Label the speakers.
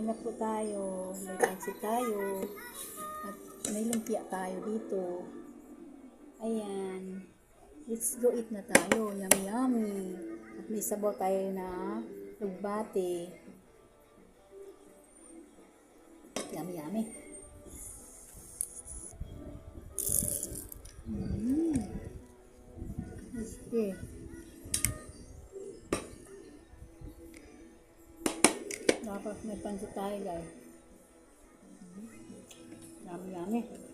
Speaker 1: Kain na po tayo. May pansit tayo. At may lumpia tayo dito. Ayan. Let's go eat na tayo. Yummy yummy. At may sabaw tayo na lugbate. Yummy yummy. Okay. Dapat may pansit tayo guys. Yummy yummy.